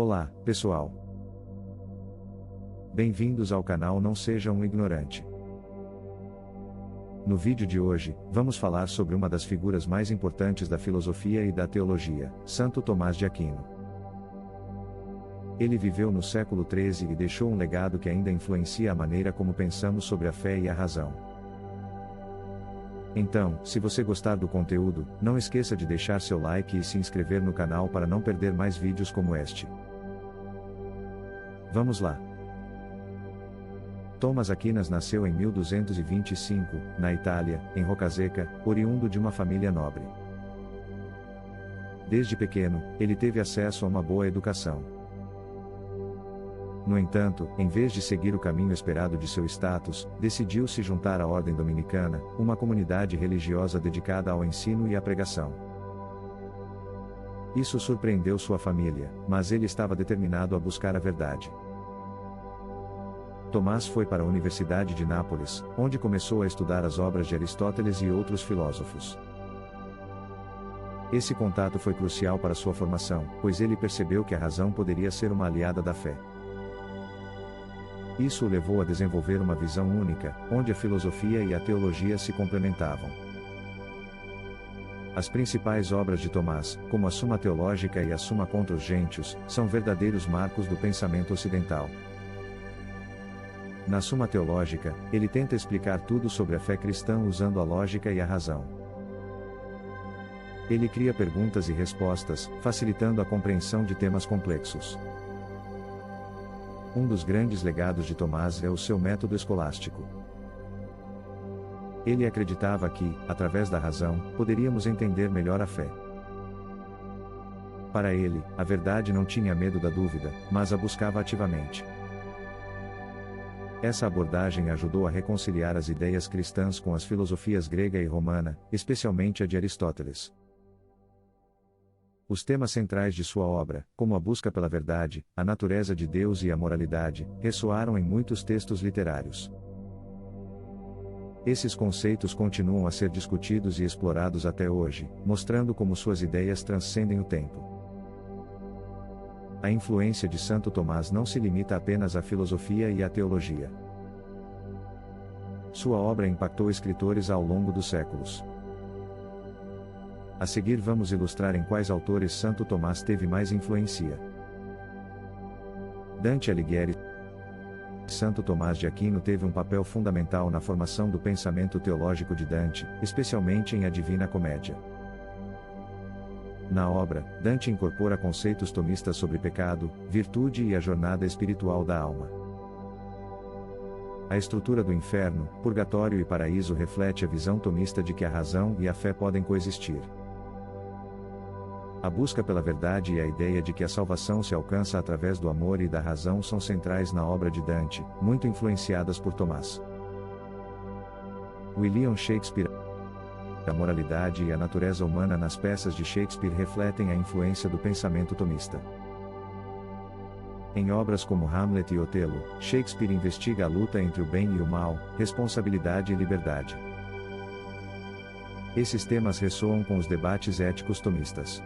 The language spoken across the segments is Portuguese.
Olá, pessoal. Bem-vindos ao canal Não Seja um Ignorante. No vídeo de hoje, vamos falar sobre uma das figuras mais importantes da filosofia e da teologia, Santo Tomás de Aquino. Ele viveu no século XIII e deixou um legado que ainda influencia a maneira como pensamos sobre a fé e a razão. Então, se você gostar do conteúdo, não esqueça de deixar seu like e se inscrever no canal para não perder mais vídeos como este. Vamos lá. Thomas Aquinas nasceu em 1225, na Itália, em Roccasecca, oriundo de uma família nobre. Desde pequeno, ele teve acesso a uma boa educação. No entanto, em vez de seguir o caminho esperado de seu status, decidiu se juntar à Ordem Dominicana, uma comunidade religiosa dedicada ao ensino e à pregação. Isso surpreendeu sua família, mas ele estava determinado a buscar a verdade. Tomás foi para a Universidade de Nápoles, onde começou a estudar as obras de Aristóteles e outros filósofos. Esse contato foi crucial para sua formação, pois ele percebeu que a razão poderia ser uma aliada da fé. Isso o levou a desenvolver uma visão única, onde a filosofia e a teologia se complementavam. As principais obras de Tomás, como a Suma Teológica e a Suma contra os Gentios, são verdadeiros marcos do pensamento ocidental. Na Suma Teológica, ele tenta explicar tudo sobre a fé cristã usando a lógica e a razão. Ele cria perguntas e respostas, facilitando a compreensão de temas complexos. Um dos grandes legados de Tomás é o seu método escolástico. Ele acreditava que, através da razão, poderíamos entender melhor a fé. Para ele, a verdade não tinha medo da dúvida, mas a buscava ativamente. Essa abordagem ajudou a reconciliar as ideias cristãs com as filosofias grega e romana, especialmente a de Aristóteles. Os temas centrais de sua obra, como a busca pela verdade, a natureza de Deus e a moralidade, ressoaram em muitos textos literários. Esses conceitos continuam a ser discutidos e explorados até hoje, mostrando como suas ideias transcendem o tempo. A influência de Santo Tomás não se limita apenas à filosofia e à teologia. Sua obra impactou escritores ao longo dos séculos. A seguir vamos ilustrar em quais autores Santo Tomás teve mais influência. Dante Alighieri. Santo Tomás de Aquino teve um papel fundamental na formação do pensamento teológico de Dante, especialmente em A Divina Comédia. Na obra, Dante incorpora conceitos tomistas sobre pecado, virtude e a jornada espiritual da alma. A estrutura do inferno, purgatório e paraíso reflete a visão tomista de que a razão e a fé podem coexistir. A busca pela verdade e a ideia de que a salvação se alcança através do amor e da razão são centrais na obra de Dante, muito influenciadas por Tomás. William Shakespeare. A moralidade e a natureza humana nas peças de Shakespeare refletem a influência do pensamento tomista. Em obras como Hamlet e Otelo, Shakespeare investiga a luta entre o bem e o mal, responsabilidade e liberdade. Esses temas ressoam com os debates éticos tomistas.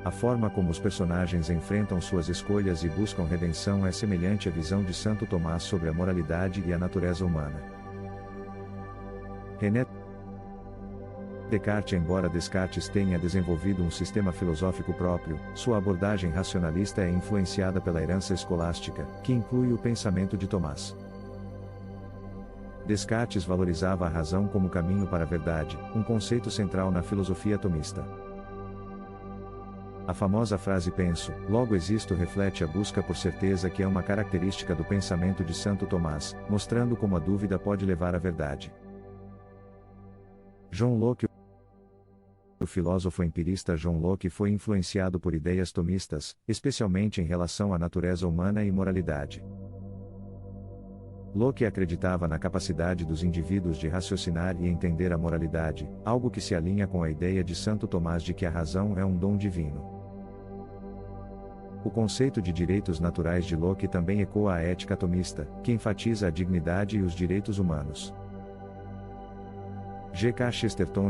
A forma como os personagens enfrentam suas escolhas e buscam redenção é semelhante à visão de Santo Tomás sobre a moralidade e a natureza humana. René Descartes. Embora Descartes tenha desenvolvido um sistema filosófico próprio, sua abordagem racionalista é influenciada pela herança escolástica, que inclui o pensamento de Tomás. Descartes valorizava a razão como caminho para a verdade, um conceito central na filosofia tomista. A famosa frase penso, logo existo reflete a busca por certeza que é uma característica do pensamento de Santo Tomás, mostrando como a dúvida pode levar à verdade. John Locke. O filósofo empirista John Locke foi influenciado por ideias tomistas, especialmente em relação à natureza humana e moralidade. Locke acreditava na capacidade dos indivíduos de raciocinar e entender a moralidade, algo que se alinha com a ideia de Santo Tomás de que a razão é um dom divino. O conceito de direitos naturais de Locke também ecoa a ética tomista, que enfatiza a dignidade e os direitos humanos. G. K. Chesterton.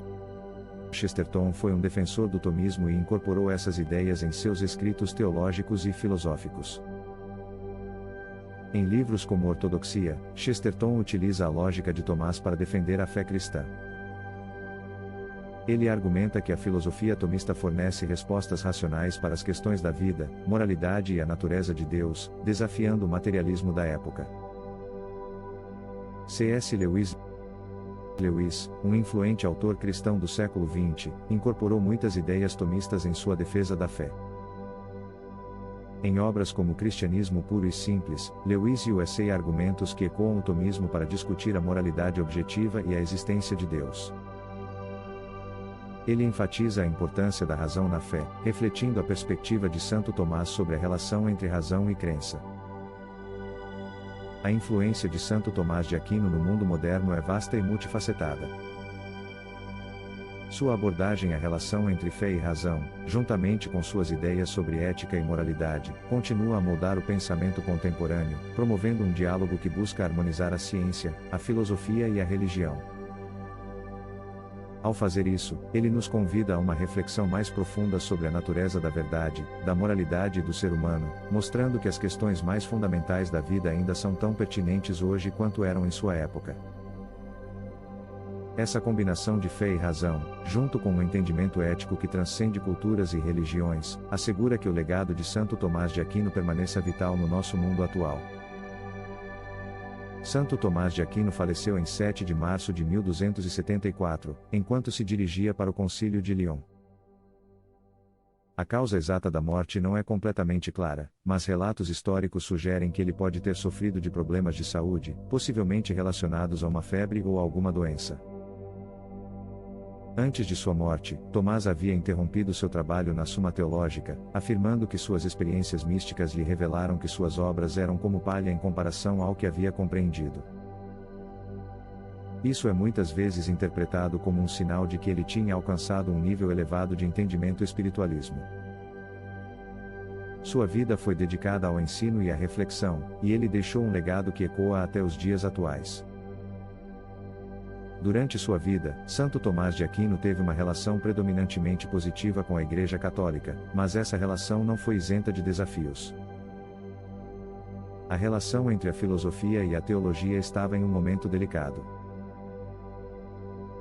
Chesterton foi um defensor do tomismo e incorporou essas ideias em seus escritos teológicos e filosóficos. Em livros como Ortodoxia, Chesterton utiliza a lógica de Tomás para defender a fé cristã. Ele argumenta que a filosofia tomista fornece respostas racionais para as questões da vida, moralidade e a natureza de Deus, desafiando o materialismo da época. C.S. Lewis, um influente autor cristão do século XX, incorporou muitas ideias tomistas em sua defesa da fé. Em obras como Cristianismo Puro e Simples, Lewis USA argumentos que ecoam o tomismo para discutir a moralidade objetiva e a existência de Deus. Ele enfatiza a importância da razão na fé, refletindo a perspectiva de Santo Tomás sobre a relação entre razão e crença. A influência de Santo Tomás de Aquino no mundo moderno é vasta e multifacetada. Sua abordagem à relação entre fé e razão, juntamente com suas ideias sobre ética e moralidade, continua a moldar o pensamento contemporâneo, promovendo um diálogo que busca harmonizar a ciência, a filosofia e a religião. Ao fazer isso, ele nos convida a uma reflexão mais profunda sobre a natureza da verdade, da moralidade e do ser humano, mostrando que as questões mais fundamentais da vida ainda são tão pertinentes hoje quanto eram em sua época. Essa combinação de fé e razão, junto com um entendimento ético que transcende culturas e religiões, assegura que o legado de Santo Tomás de Aquino permaneça vital no nosso mundo atual. Santo Tomás de Aquino faleceu em 7 de março de 1274, enquanto se dirigia para o Concílio de Lyon. A causa exata da morte não é completamente clara, mas relatos históricos sugerem que ele pode ter sofrido de problemas de saúde, possivelmente relacionados a uma febre ou alguma doença. Antes de sua morte, Tomás havia interrompido seu trabalho na Suma Teológica, afirmando que suas experiências místicas lhe revelaram que suas obras eram como palha em comparação ao que havia compreendido. Isso é muitas vezes interpretado como um sinal de que ele tinha alcançado um nível elevado de entendimento espiritualismo. Sua vida foi dedicada ao ensino e à reflexão, e ele deixou um legado que ecoa até os dias atuais. Durante sua vida, Santo Tomás de Aquino teve uma relação predominantemente positiva com a Igreja Católica, mas essa relação não foi isenta de desafios. A relação entre a filosofia e a teologia estava em um momento delicado.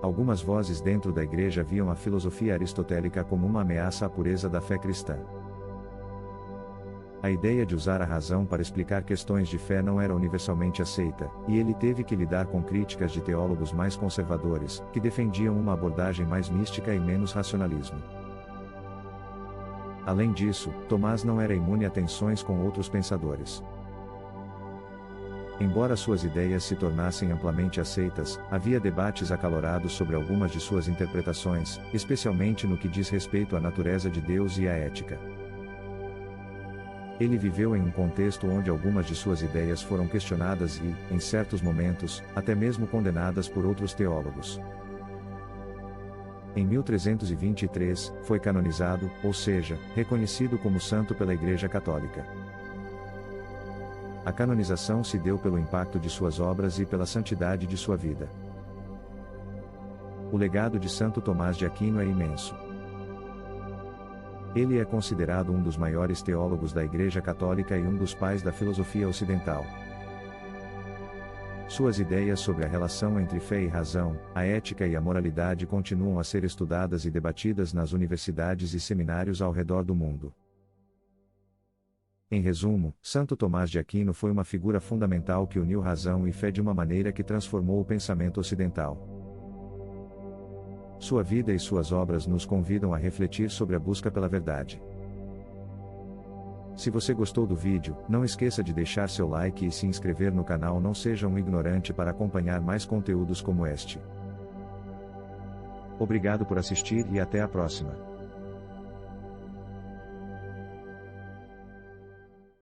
Algumas vozes dentro da Igreja viam a filosofia aristotélica como uma ameaça à pureza da fé cristã. A ideia de usar a razão para explicar questões de fé não era universalmente aceita, e ele teve que lidar com críticas de teólogos mais conservadores, que defendiam uma abordagem mais mística e menos racionalismo. Além disso, Tomás não era imune a tensões com outros pensadores. Embora suas ideias se tornassem amplamente aceitas, havia debates acalorados sobre algumas de suas interpretações, especialmente no que diz respeito à natureza de Deus e à ética. Ele viveu em um contexto onde algumas de suas ideias foram questionadas e, em certos momentos, até mesmo condenadas por outros teólogos. Em 1323, foi canonizado, ou seja, reconhecido como santo pela Igreja Católica. A canonização se deu pelo impacto de suas obras e pela santidade de sua vida. O legado de Santo Tomás de Aquino é imenso. Ele é considerado um dos maiores teólogos da Igreja Católica e um dos pais da filosofia ocidental. Suas ideias sobre a relação entre fé e razão, a ética e a moralidade continuam a ser estudadas e debatidas nas universidades e seminários ao redor do mundo. Em resumo, Santo Tomás de Aquino foi uma figura fundamental que uniu razão e fé de uma maneira que transformou o pensamento ocidental. Sua vida e suas obras nos convidam a refletir sobre a busca pela verdade. Se você gostou do vídeo, não esqueça de deixar seu like e se inscrever no canal. Não seja um ignorante para acompanhar mais conteúdos como este. Obrigado por assistir e até a próxima.